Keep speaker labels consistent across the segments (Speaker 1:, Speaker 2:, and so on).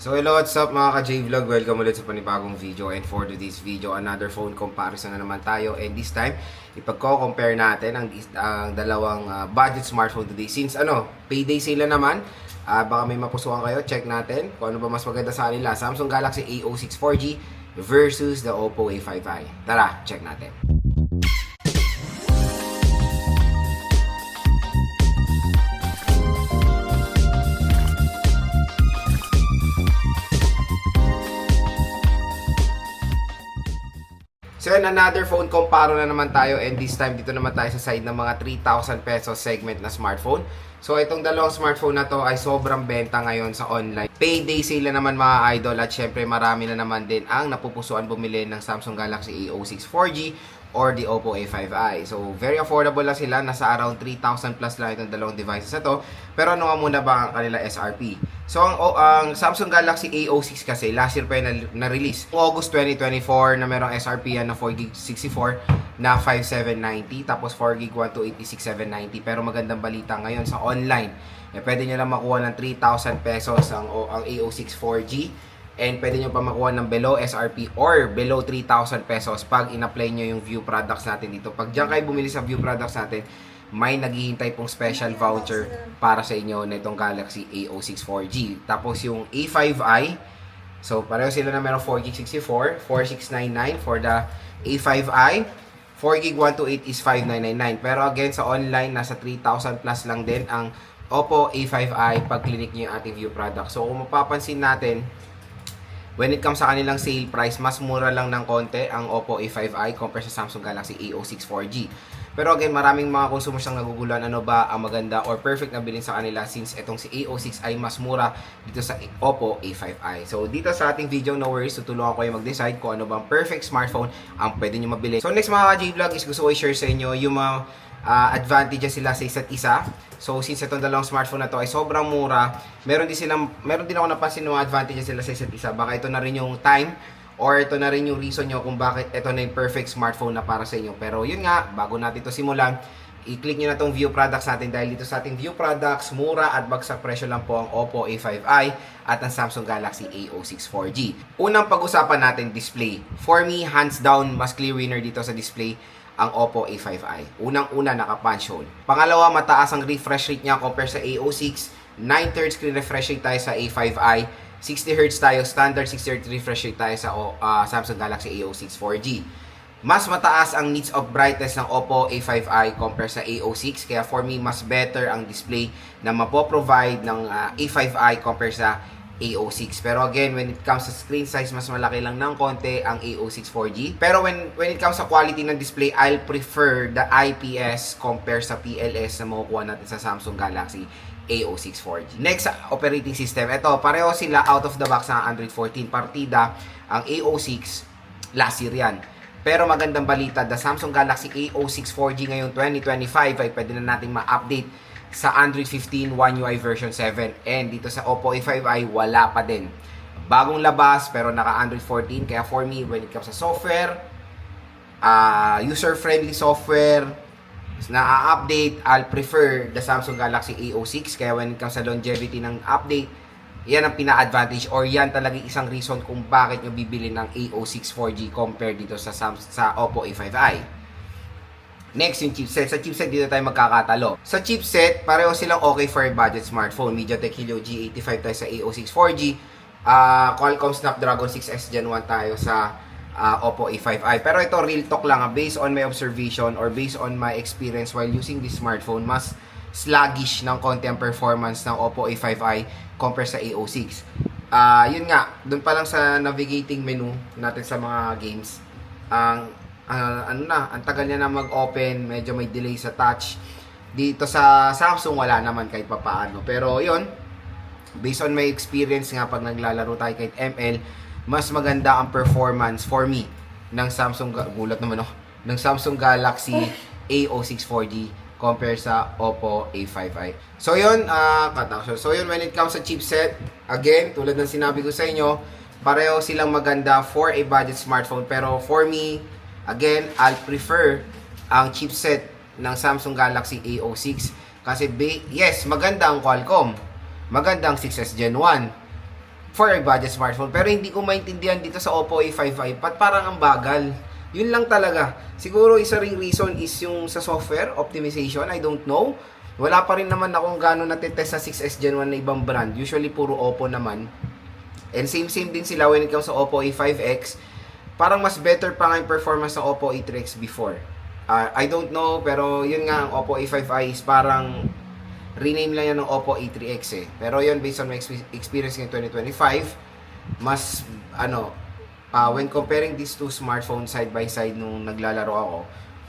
Speaker 1: So hello, what's up mga ka-J-Vlog? Welcome ulit sa panibagong video. And for today's video, another phone comparison na naman tayo. And this time, ipagko-compare natin ang dalawang budget smartphone today. Since payday sale na naman, baka may mapusuan kayo. Check natin kung ano ba mas maganda sa kanila. Samsung Galaxy A06 4G versus the Oppo A5i. Tara, check natin. So yun, another phone comparo na naman tayo, and this time dito naman tayo sa side ng mga 3,000 pesos segment na smartphone. So itong dalawang smartphone na to ay sobrang benta ngayon sa online. Payday sale na naman mga idol, at syempre marami na naman din ang napupusuan bumili ng Samsung Galaxy A06 4G or the Oppo A5i. So very affordable lang sila, nasa around 3,000 plus lang itong dalawang devices na to. Pero ano nga muna ba ang kanila SRP? So, ang Samsung Galaxy A06 kasi, last year pa yun na-release. August 2024 na merong SRP yan na 4GB 64 na 5,790. Tapos 4GB 128 6,790. Pero magandang balita ngayon sa online. Pwede nyo lang makuha ng 3,000 pesos ang A06 4G. And pwede nyo pa makuha ng below SRP or below 3,000 pesos pag in-apply nyo yung view products natin dito. Pag dyan kayo bumili sa view products natin, may naghihintay pong special voucher para sa inyo na itong Galaxy A06 4G. Tapos yung A5i, so pareho sila na meron 4GB 64, 4699 for the A5i. 4GB 128 is 5,999. Pero again, sa online, nasa 3,000 plus lang din ang Oppo A5i pag clinic nyo yung ating view product. So kung mapapansin natin, when it comes sa kanilang sale price, mas mura lang ng konti ang Oppo A5i compare sa Samsung Galaxy A06 4G. Pero again, maraming mga consumers ang naguguluhan ano ba ang maganda or perfect na bilhin sa kanila, since itong si A06 ay mas mura dito sa Oppo A5i. So dito sa ating video, no worries, tutulungan ko kayo mag-decide kung ano bang perfect smartphone ang pwede nyo mabili. So next mga ka-J-Vlog is gusto ko i-share sa inyo yung mga advantages sila sa isa't isa. So since itong dalawang smartphone na to ay sobrang mura, meron din ako napansin ng mga advantages sila sa isa't isa. Baka ito na rin yung time or ito na rin yung reason nyo kung bakit ito na yung perfect smartphone na para sa inyo. Pero yun nga, bago natin ito simulan, i-click nyo na itong view products natin, dahil dito sa ating view products, mura at bagsak presyo lang po ang Oppo A5i at ang Samsung Galaxy A06 4G. Unang pag-usapan natin, display. For me, hands down, mas clear winner dito sa display ang Oppo A5i. Unang-una, naka-punch hole. Pangalawa, mataas ang refresh rate niya compare sa A06. 9/3 screen refresh rate tayo sa A5i. 60Hz tayo, standard 60Hz refresh rate tayo sa Samsung Galaxy A06 4G. Mas mataas ang nits of brightness ng Oppo A5i compare sa A06. Kaya for me, mas better ang display na mapoprovide ng A5i compare sa A06. Pero again, when it comes sa screen size, mas malaki lang ng konti ang A06 4G. Pero when it comes sa quality ng display, I'll prefer the IPS compare sa PLS na makukuha natin sa Samsung Galaxy A06 4G. Next, operating system. Ito, pareho sila out of the box ng Android 14. Partida, ang A06, last year yan. Pero magandang balita, the Samsung Galaxy A06 4G ngayon 2025 ay pwede na natin ma-update sa Android 15 One UI version 7. And dito sa Oppo A5i, wala pa din. Bagong labas, pero naka-Android 14. Kaya for me, when it comes sa software, user-friendly software, na-update, I'll prefer the Samsung Galaxy A06. Kaya when it comes sa longevity ng update, yan ang pina-advantage or yan talaga isang reason kung bakit nyo bibili ng A06 4G compare dito sa Oppo A5i. Next, yung chipset. Sa chipset, dito tayo magkakatalo. Sa chipset, pareho silang okay for a budget smartphone. MediaTek Helio G85 tayo sa A06 4G. Qualcomm Snapdragon 6S Gen 1 tayo sa Oppo A5i. Pero ito, real talk lang. Based on my observation or based on my experience while using this smartphone, mas sluggish ng konti ang performance ng Oppo A5i compare sa A06. Yun nga, dun pa lang sa navigating menu natin sa mga games, ang tagal niya na mag-open, medyo may delay sa touch. Dito sa Samsung, wala naman kahit papaano. Pero yun, based on my experience nga, pag naglalaro tayo kahit ML, mas maganda ang performance for me ng Samsung Galaxy A06 4G compare sa Oppo A5i. So yun, when it comes sa chipset, again, tulad ng sinabi ko sa inyo, pareho silang maganda for a budget smartphone. Pero for me, again, I'll prefer ang chipset ng Samsung Galaxy A06 kasi yes, maganda ang Qualcomm, maganda ang 6S Gen 1, for a budget smartphone. Pero hindi ko maintindihan dito sa Oppo A55, parang ang bagal. Yun lang talaga. Siguro isa ring reason is yung sa software optimization, I don't know. Wala pa rin naman akong gano'n natetest sa 6S Gen 1 na ibang brand. Usually puro Oppo naman. And same din sila when it comes sa Oppo A5X. Parang mas better pa nga yung performance ng Oppo A3X before. I don't know, pero yun nga, ang Oppo A5i is parang rename lang yan ng Oppo A3X eh. Pero yun, based on my experience in 2025, mas, when comparing these two smartphones side by side nung naglalaro ako,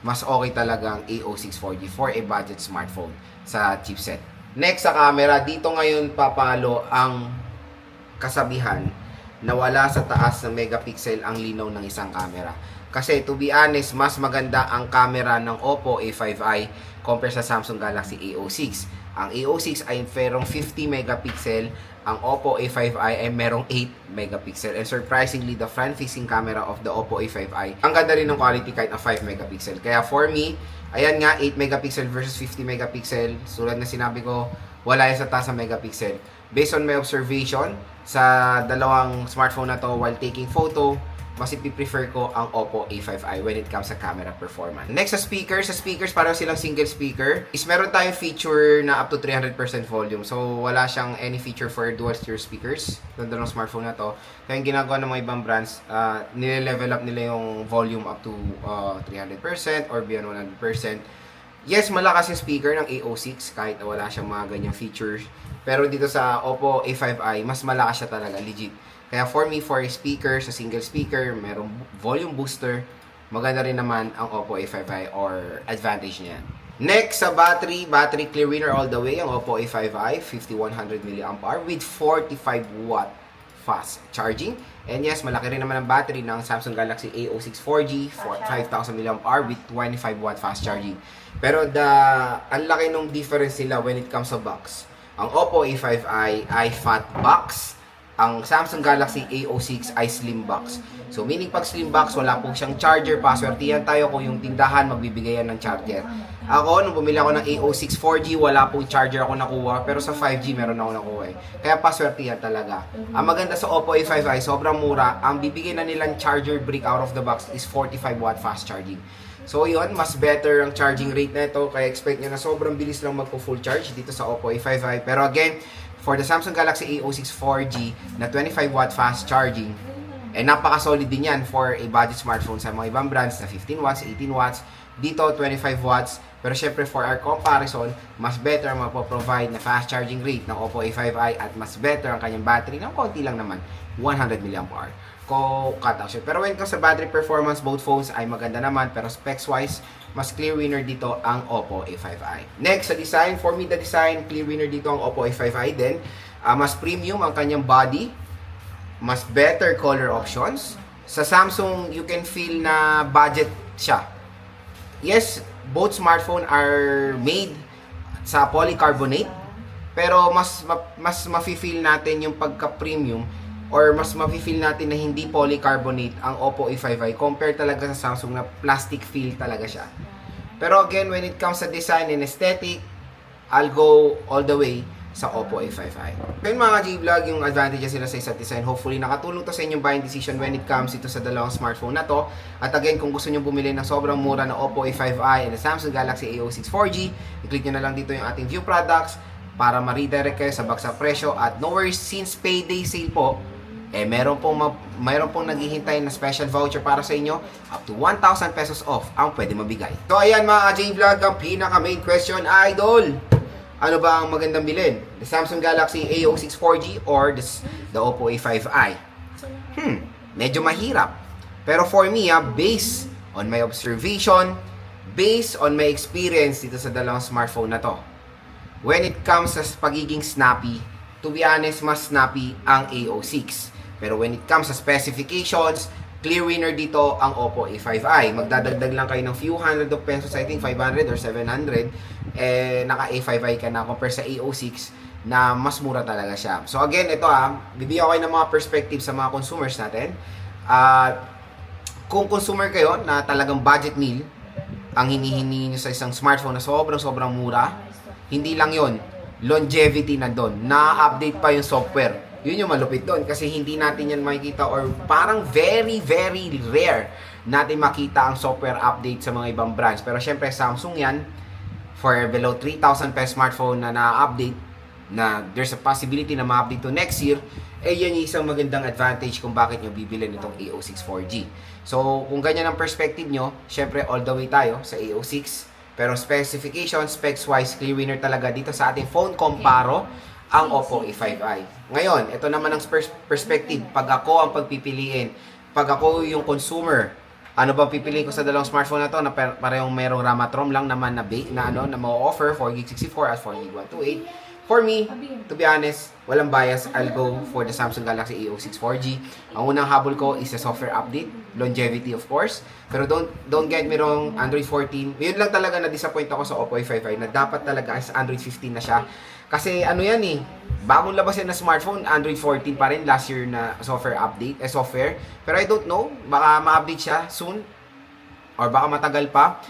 Speaker 1: mas okay talaga ang A06 4G for a budget smartphone sa chipset. Next sa camera, dito ngayon papalo ang kasabihan na wala sa taas ng megapixel ang linaw ng isang camera. Kasi to be honest, mas maganda ang camera ng Oppo A5i compare sa Samsung Galaxy A06. Ang A06 ay merong 50 megapixel, ang Oppo A5i ay merong 8 megapixel. And surprisingly, the front-facing camera of the Oppo A5i, ang ganda rin ng quality kahit na 5 megapixel. Kaya for me, ayan nga, 8 megapixel versus 50 megapixel. Tulad na sinabi ko, wala yan sa taas ng megapixel. Based on my observation, sa dalawang smartphone na to while taking photo, mas ipiprefer ko ang Oppo A5i when it comes sa camera performance. Next sa speakers, parang silang single speaker. Is meron tayong feature na up to 300% volume. So, wala siyang any feature for dual stereo speakers. Yung dalawang smartphone na to. Kaya yung ginagawa ng mga ibang brands, nile-level up nila yung volume up to 300% or beyond 100%. Yes, malakas yung speaker ng A06 kahit wala siyang mga ganyang features. Pero dito sa Oppo A5i, mas malakas siya talaga, legit. Kaya for me, for a speaker, sa single speaker, merong volume booster, maganda rin naman ang Oppo A5i or advantage niya. Next, sa battery clear winner all the way, ang Oppo A5i, 5100 mAh with 45 watt fast charging. And yes, malaki rin naman ang battery ng Samsung Galaxy A06 4G, 5000 mAh with 25 watt fast charging. Pero ang laki nung difference nila when it comes sa box. Ang Oppo A5i ay fat box, ang Samsung Galaxy A06 ay slim box. So, meaning pag slim box, wala po siyang charger. Paswertihan tayo kung yung tindahan magbibigay yan ng charger. Ako, nung bumili ako ng A06 4G, wala pong charger ako nakuha. Pero sa 5G, meron ako nakuha eh. Kaya paswertihan talaga. Ang maganda sa Oppo A5i, sobrang mura. Ang bibigyan na nilang charger brick out of the box is 45 watt fast charging. So, yun, mas better ang charging rate na ito. Kaya expect nyo na sobrang bilis lang magpo-full charge dito sa Oppo A5i. Pero again, for the Samsung Galaxy A06 4G na 25 watt fast charging, napaka-solid din yan for a budget smartphone sa mga ibang brands na 15 watts, 18 watts, dito 25 watts. Pero syempre for our comparison, mas better ang mapoprovide na fast charging rate ng Oppo A5i at mas better ang kanyang battery ng konti lang naman, 100 mAh. Pero when it comes sa battery performance, both phones ay maganda naman, pero specs wise, mas clear winner dito ang Oppo A5i. Next, sa design, for me the design, clear winner dito ang Oppo A5i din. Mas premium ang kanyang body, mas better color options. Sa Samsung, you can feel na budget siya. Yes, both smartphone are made sa polycarbonate, pero mas mafe-feel natin yung pagka-premium or mas mafe-feel natin na hindi polycarbonate ang Oppo A5i compared talaga sa Samsung na plastic feel talaga siya. Pero again, when it comes sa design and aesthetic, I'll go all the way sa Oppo A5i. Ngayon mga G-Vlog, yung advantages nila sa isa't isa, and hopefully nakatulong to sa inyong buying decision when it comes ito sa dalawang smartphone na to. At again, kung gusto nyo bumili ng sobrang mura na Oppo A5i and Samsung Galaxy A06 4G, i-click nyo na lang dito yung ating view products para ma-redirect kayo sa bagsak presyo. At no worries, since payday sale po, mayroon pong naghihintay na special voucher para sa inyo, up to 1,000 pesos off ang pwede mabigay. So ayan mga J-Vlog, ang pinaka main question, idol, ano ba ang magandang bilhin? The Samsung Galaxy A06 4G or the Oppo A5i? Medyo mahirap. Pero for me, based on my observation, based on my experience dito sa dalawang smartphone na to, when it comes sa pagiging snappy, to be honest, mas snappy ang A06. Pero when it comes sa specifications, clear winner dito ang Oppo A5i. Magdadagdag lang kayo ng few hundred of pesos, I think 500 or 700, naka A5i ka na compare sa A06 na mas mura talaga siya. So again, ito bibigyan ko kayo ng mga perspective sa mga consumers natin. Kung consumer kayo na talagang budget meal, ang hinihingi nyo sa isang smartphone na sobrang mura, hindi lang yon, longevity na doon. Na-update pa yung software. Yun yung malupit doon kasi hindi natin yan makikita or parang very, very rare natin makita ang software update sa mga ibang brands. Pero syempre, Samsung yan, for below 3,000 pesos smartphone na na-update, na there's a possibility na ma-update to next year, yan yung isang magandang advantage kung bakit nyo bibili nitong A06 4G. So, kung ganyan ang perspective nyo, syempre all the way tayo sa A06. Pero specification, specs-wise, clear winner talaga dito sa ating phone comparo ang Oppo A5i. Ngayon, ito naman ang perspective. Pag ako ang pagpipiliin, pag ako yung consumer, ano ba pipiliin ko sa dalawang smartphone na to na parehong merong RAM at ROM lang naman na ma-offer 4GB64 at 4GB 128. For me, to be honest, walang bias, I'll go for the Samsung Galaxy A06 4G. Ang unang habol ko is a software update, longevity of course. Pero don't get me wrong, Android 14, yun lang talaga na-disappoint ako sa Oppo A5i na dapat talaga is Android 15 na siya. Kasi ano yan bagong labas yan na smartphone, Android 14 pa rin, last year na software update, software. Pero I don't know, baka ma-update siya soon, or baka matagal pa.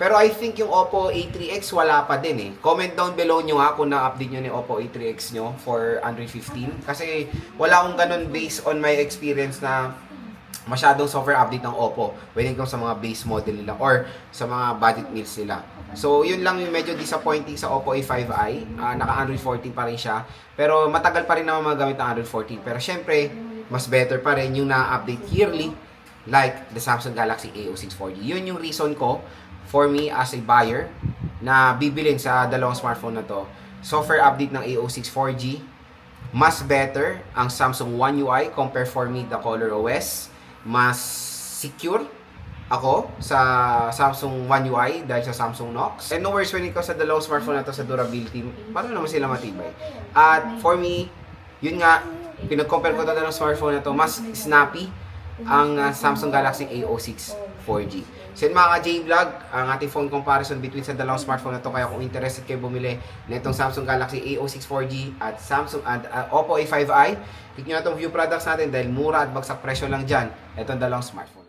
Speaker 1: Pero I think yung Oppo A3X wala pa din Comment down below nyo kung na-update nyo ni Oppo A3X nyo for Android 15. Kasi wala akong ganun based on my experience na masyadong software update ng Oppo when it comes sa mga base model nila or sa mga budget meals nila. So yun lang yung medyo disappointing sa Oppo A5i. Naka-Android 14 pa rin siya. Pero matagal pa rin naman magamit ng Android 14. Pero syempre, mas better pa rin yung na-update yearly like the Samsung Galaxy A06 4G. Yun yung reason ko for me as a buyer na bibilin sa dalawang smartphone na to. Software update ng A06 4G, mas better ang Samsung One UI compare for me the Color OS. Mas secure ako sa Samsung One UI dahil sa Samsung Knox. And no worries when it comes sa dalawang smartphone na to sa durability, paano naman sila matibay. At for me, yun nga, pinag-compare ko dalawang smartphone na to, mas snappy ang Samsung Galaxy A06 4G. So yun mga ka-J-Vlog, ang ating phone comparison between sa dalawang smartphone na to. Kaya kung interested kayo bumili na itong Samsung Galaxy A06 4G at Samsung and Oppo A5i, click nyo na itong view products natin dahil mura at bagsak presyo lang dyan itong dalawang smartphone.